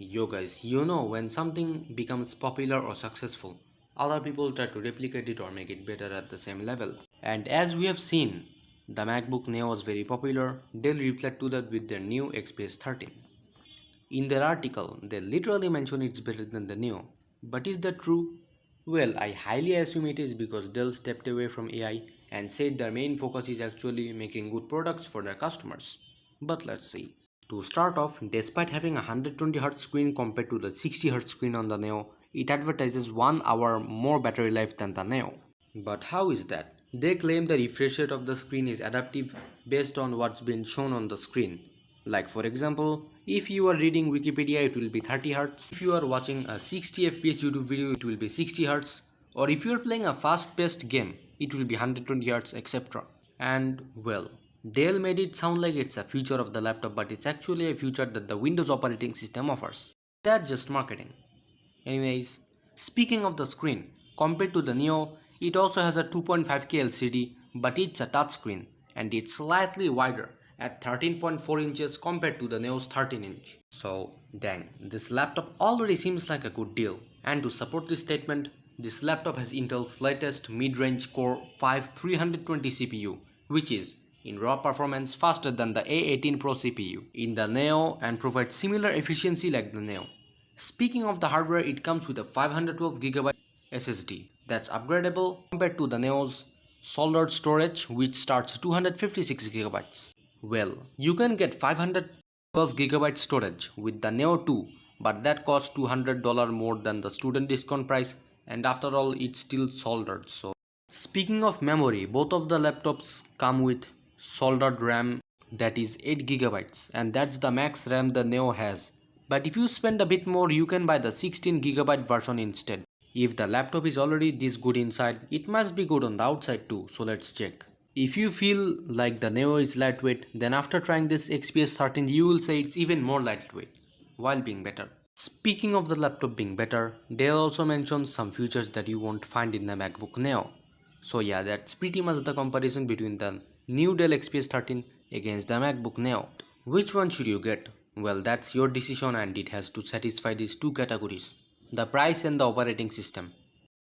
Yo guys, when something becomes popular or successful, other people try to replicate it or make it better at the same level. And as we have seen, the MacBook Neo was very popular. Dell replied to that with their new XPS 13. In their article, they literally mention it's better than the Neo. But is that true? Well, I highly assume it is because Dell stepped away from AI and said their main focus is actually making good products for their customers. But let's see. To start off, despite having a 120Hz screen compared to the 60Hz screen on the Neo, it advertises 1 hour more battery life than the Neo. But how is that? They claim the refresh rate of the screen is adaptive based on what's been shown on the screen. Like for example, if you are reading Wikipedia it will be 30Hz, if you are watching a 60 FPS YouTube video it will be 60Hz, or if you are playing a fast-paced game it will be 120Hz, etc. And well, Dell made it sound like it's a feature of the laptop, but it's actually a feature that the Windows operating system offers. That's just marketing. Anyways, speaking of the screen, compared to the Neo, it also has a 2.5K LCD, but it's a touchscreen and it's slightly wider at 13.4 inches compared to the Neo's 13 inch. So dang, this laptop already seems like a good deal. And to support this statement, this laptop has Intel's latest mid-range Core 5 320 CPU, which is in raw performance faster than the A18 Pro CPU in the Neo and provides similar efficiency like the Neo. Speaking of the hardware, it comes with a 512GB SSD that's upgradable compared to the Neo's soldered storage which starts 256GB. Well, you can get 512GB storage with the Neo 2, but that costs $200 more than the student discount price, and after all it's still soldered. So speaking of memory, both of the laptops come with soldered RAM that is 8GB, and that's the max RAM the Neo has. But if you spend a bit more you can buy the 16GB version instead. If the laptop is already this good inside, it must be good on the outside too, so let's check. If you feel like the Neo is lightweight, then after trying this XPS 13 you will say it's even more lightweight, while being better. Speaking of the laptop being better, Dell also mentions some features that you won't find in the MacBook Neo. So yeah, that's pretty much the comparison between the new Dell XPS 13 against the MacBook Neo. Which one should you get? Well, that's your decision and it has to satisfy these two categories, the price and the operating system.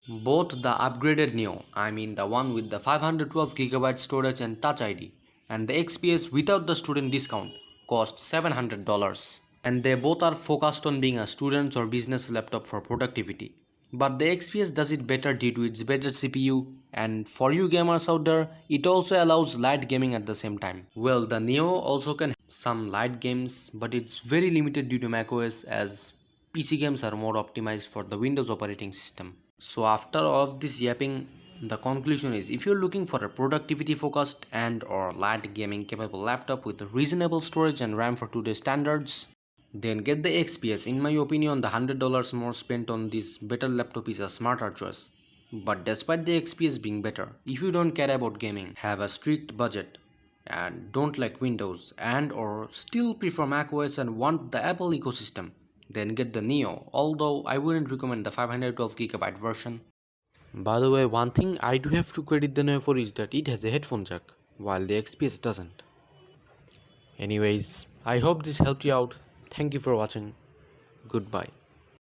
Both the upgraded Neo, I mean the one with the 512GB storage and Touch ID, and the XPS without the student discount cost $700. And they both are focused on being a student's or business laptop for productivity. But the XPS does it better due to its better CPU, and for you gamers out there, it also allows light gaming at the same time. Well, the Neo also can have some light games, but it's very limited due to macOS as PC games are more optimized for the Windows operating system. So after all of this yapping, the conclusion is if you're looking for a productivity focused and or light gaming capable laptop with reasonable storage and RAM for today's standards, then get the XPS. In my opinion, the $100 more spent on this better laptop is a smarter choice. But despite the XPS being better, if you don't care about gaming, have a strict budget, and don't like Windows and or still prefer macOS and want the Apple ecosystem, then get the Neo, although I wouldn't recommend the 512GB version. By the way, one thing I do have to credit the Neo for is that it has a headphone jack, while the XPS doesn't. Anyways, I hope this helped you out. Thank you for watching. Goodbye.